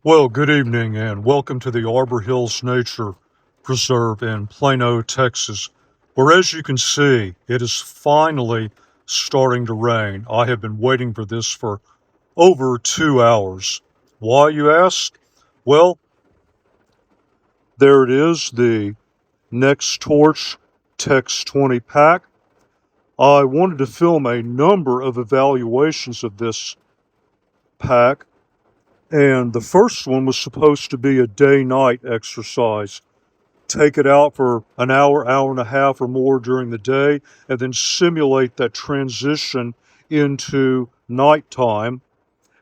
Well, good evening and welcome to the Arbor Hills Nature Preserve in Plano, Texas, where, as you can see, it is finally starting to rain. I have been waiting for this for over 2 hours. Why, you ask? Well, there it is, the NEXTORCH TEX20 pack. I wanted to film a number of evaluations of this pack, and the first one was supposed to be a day-night exercise. Take it out for an hour, hour and a half or more during the day, and then simulate that transition into nighttime,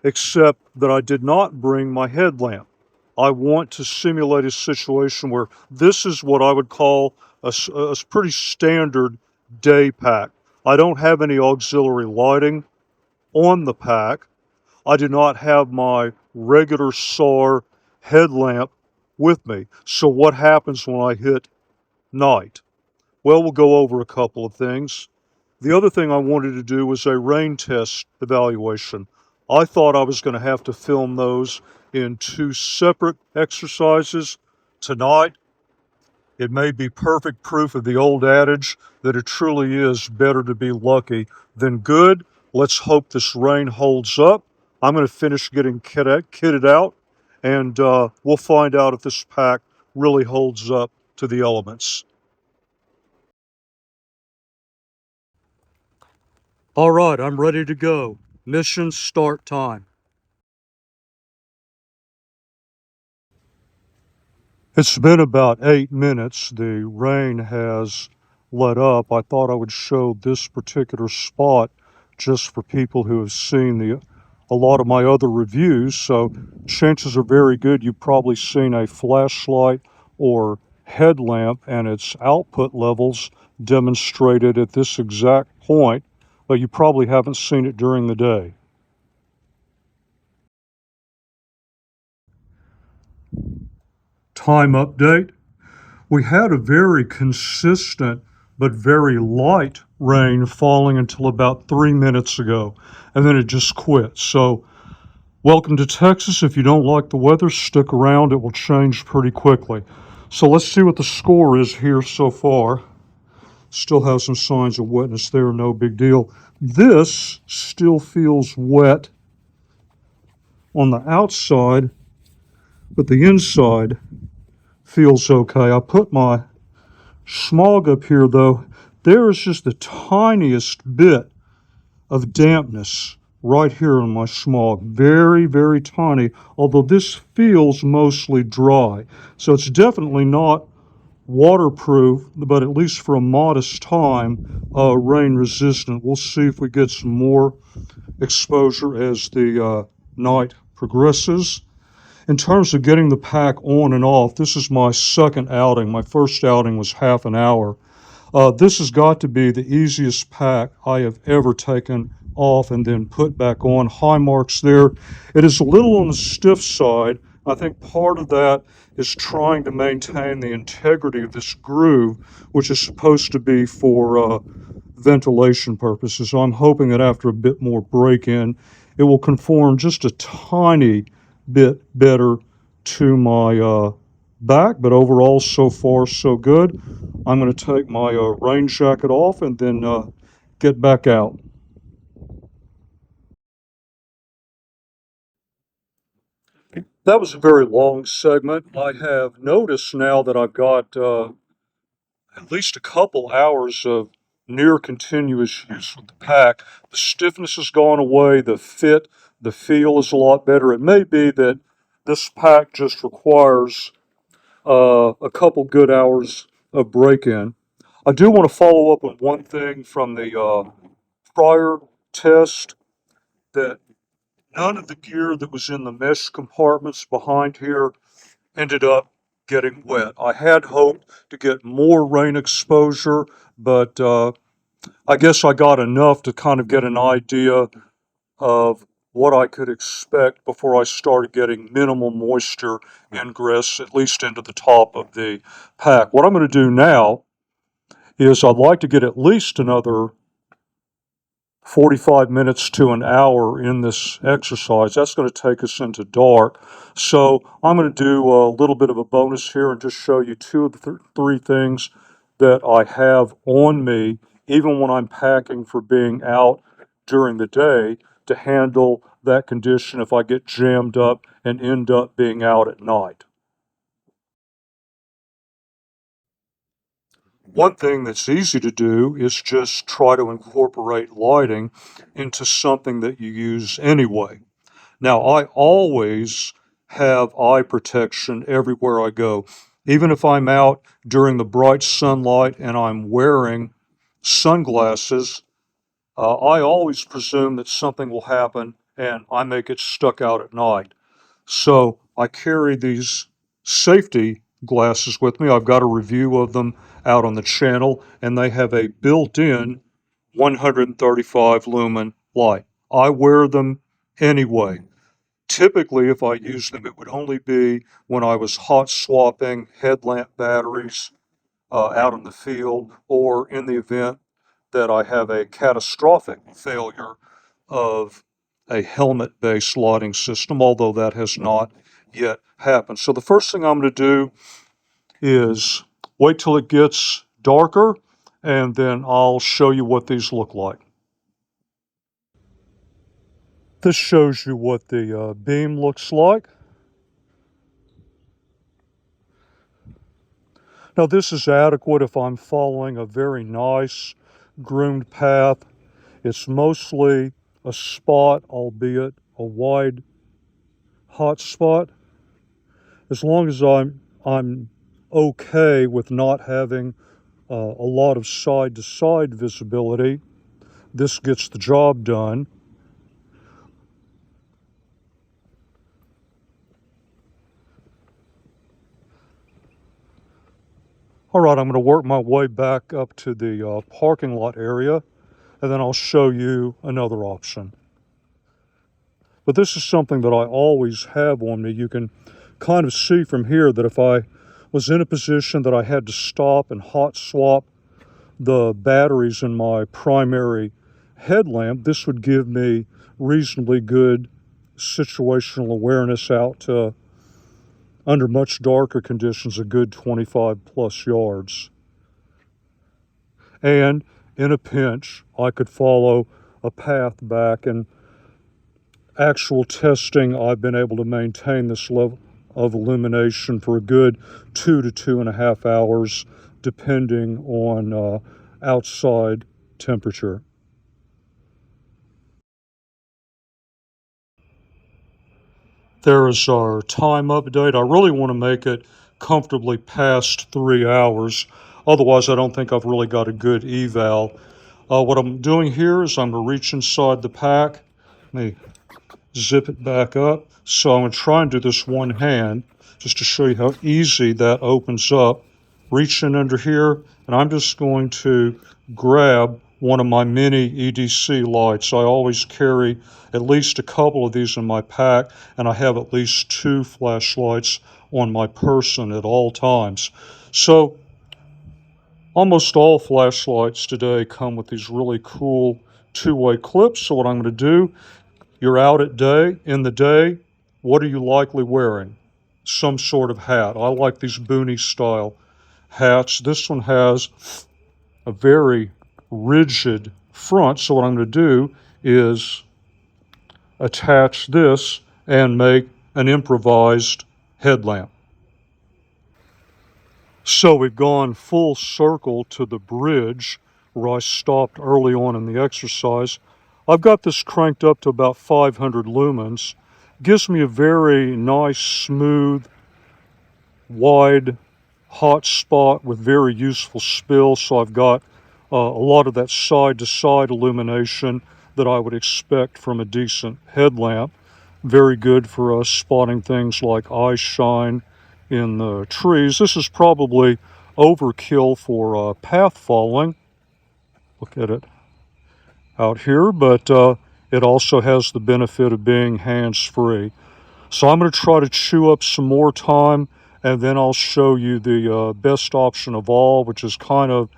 except that I did not bring my headlamp. I want to simulate a situation where this is what I would call a pretty standard day pack. I don't have any auxiliary lighting on the pack. I do not have my regular SAR headlamp with me. So what happens when I hit night? Well, we'll go over a couple of things. The other thing I wanted to do was a rain test evaluation. I thought I was going to have to film those in two separate exercises. Tonight, it may be perfect proof of the old adage that it truly is better to be lucky than good. Let's hope this rain holds up. I'm going to finish getting kitted out, and we'll find out if this pack really holds up to the elements. All right, I'm ready to go. Mission start time. It's been about 8 minutes. The rain has let up. I thought I would show this particular spot just for people who have seen a lot of my other reviews. So chances are very good you've probably seen a flashlight or headlamp and its output levels demonstrated at this exact point, but you probably haven't seen it during the day. Time update. We had a very consistent but very light rain falling until about 3 minutes ago, and then it just quit. So, welcome to Texas. If you don't like the weather, stick around. It will change pretty quickly. So let's see what the score is here so far. Still have some signs of wetness there, no big deal. This still feels wet on the outside, but the inside feels okay. I put my smog up here, though. There is just the tiniest bit of dampness right here in my smog. Very, very tiny, although this feels mostly dry. So it's definitely not waterproof, but at least for a modest time, rain resistant. We'll see if we get some more exposure as the night progresses. In terms of getting the pack on and off, this is my second outing. My first outing was half an hour. This has got to be the easiest pack I have ever taken off and then put back on. High marks there. It is a little on the stiff side. I think part of that is trying to maintain the integrity of this groove, which is supposed to be for ventilation purposes. So I'm hoping that after a bit more break-in, it will conform just a tiny bit better to my back, but overall, so far, so good. I'm going to take my rain jacket off and then get back out. That was a very long segment. I have noticed now that I've got at least a couple hours of near continuous use with the pack. The stiffness has gone away, the fit, the feel is a lot better. It may be that this pack just requires a couple good hours of break-in. I do want to follow up with one thing from the prior test, that none of the gear that was in the mesh compartments behind here ended up getting wet. I had hoped to get more rain exposure, but I guess I got enough to kind of get an idea of what I could expect before I started getting minimal moisture ingress, at least into the top of the pack. What I'm going to do now is I'd like to get at least another 45 minutes to an hour in this exercise. That's going to take us into dark. So I'm going to do a little bit of a bonus here and just show you two of the three things that I have on me, even when I'm packing for being out during the day, to handle that condition if I get jammed up and end up being out at night. One thing that's easy to do is just try to incorporate lighting into something that you use anyway. Now, I always have eye protection everywhere I go. Even if I'm out during the bright sunlight and I'm wearing sunglasses, I always presume that something will happen and I may get stuck out at night. So I carry these safety glasses with me. I've got a review of them out on the channel, and they have a built-in 135 lumen light. I wear them anyway. Typically, if I use them, it would only be when I was hot swapping headlamp batteries out in the field, or in the event that I have a catastrophic failure of a helmet-based lighting system, although that has not yet happened. So the first thing I'm going to do is wait till it gets darker, and then I'll show you what these look like. This shows you what the beam looks like. Now this is adequate if I'm following a very nice groomed path. It's mostly a spot, albeit a wide hot spot. As long as I'm okay with not having a lot of side-to-side visibility, this gets the job done. All right, I'm going to work my way back up to the parking lot area, and then I'll show you another option. But this is something that I always have on me. You can kind of see from here that if I was in a position that I had to stop and hot swap the batteries in my primary headlamp, this would give me reasonably good situational awareness out to, under much darker conditions, a good 25 plus yards. And in a pinch, I could follow a path back. And actual testing, I've been able to maintain this level of illumination for a good 2 to 2.5 hours, depending on outside temperature. There is our time update. I really want to make it comfortably past 3 hours. Otherwise, I don't think I've really got a good eval. What I'm doing here is I'm going to reach inside the pack. Let me zip it back up. So I'm going to try and do this one hand just to show you how easy that opens up. Reach in under here, and I'm just going to grab one of my mini EDC lights. I always carry at least a couple of these in my pack, and I have at least 2 flashlights on my person at all times. So almost all flashlights today come with these really cool two-way clips. So what I'm going to do, you're out in the day, what are you likely wearing? Some sort of hat. I like these boonie style hats. This one has a very rigid front, so what I'm going to do is attach this and make an improvised headlamp. So we've gone full circle to the bridge where I stopped early on in the exercise. I've got this cranked up to about 500 lumens. Gives me a very nice, smooth, wide, hot spot with very useful spill. So I've got a lot of that side-to-side illumination that I would expect from a decent headlamp. Very good for us spotting things like eye shine in the trees. This is probably overkill for path following. Look at it out here, but it also has the benefit of being hands-free. So I'm going to try to chew up some more time, and then I'll show you the best option of all, which is kind of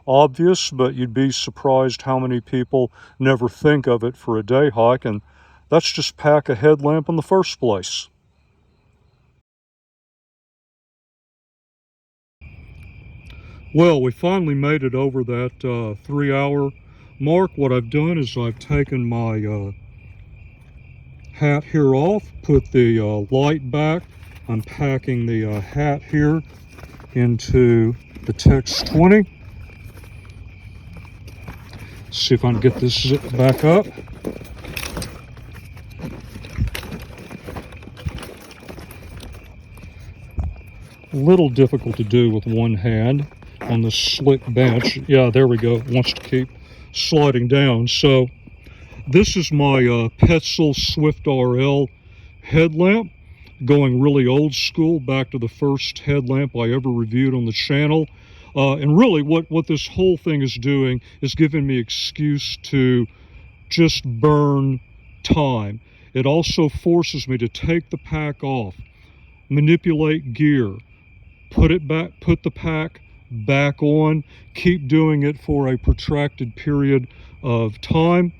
obvious, but you'd be surprised how many people never think of it for a day hike, and that's just pack a headlamp in the first place. Well, we finally made it over that 3-hour mark. What I've done is I've taken my hat here off, put the light back. I'm packing the hat here into the TEX20. See if I can get this zip back up. A little difficult to do with one hand on the slick bench. Yeah, there we go. It wants to keep sliding down. So this is my Petzl Swift RL headlamp, going really old school, back to the first headlamp I ever reviewed on the channel. And really what this whole thing is doing is giving me excuse to just burn time. It also forces me to take the pack off, manipulate gear, put it back, put the pack back on, keep doing it for a protracted period of time.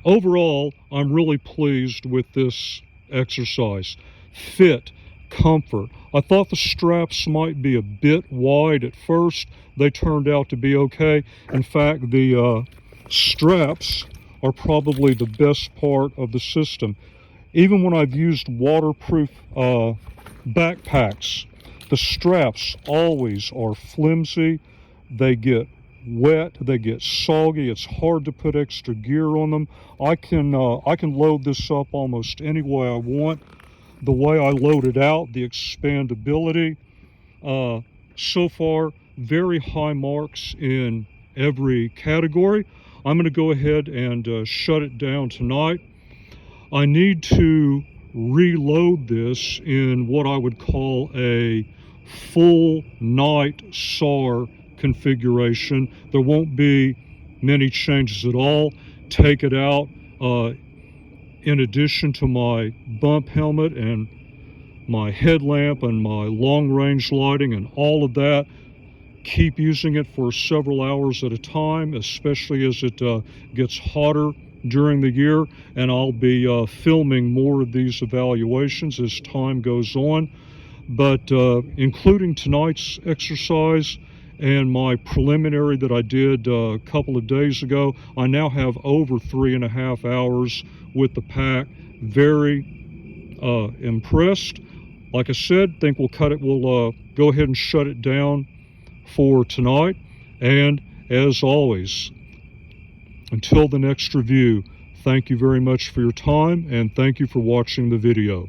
Overall, I'm really pleased with this exercise. Fit, comfort. I thought the straps might be a bit wide at first. They turned out to be okay. In fact, the straps are probably the best part of the system. Even when I've used waterproof backpacks, the straps always are flimsy. They get wet, they get soggy. It's hard to put extra gear on them. I can load this up almost any way I want. The way I load it out, the expandability, so far very high marks in every category. I'm going to go ahead and shut it down tonight. I need to reload this in what I would call a full night SAR configuration. There won't be many changes at all. Take it out in addition to my bump helmet and my headlamp and my long range lighting and all of that. Keep using it for several hours at a time, especially as it gets hotter during the year, and I'll be filming more of these evaluations as time goes on. But including tonight's exercise and my preliminary that I did a couple of days ago, I now have over 3.5 hours with the pack. Very impressed. Like I said, think we'll go ahead and shut it down for tonight. And as always, until the next review, thank you very much for your time, and thank you for watching the video.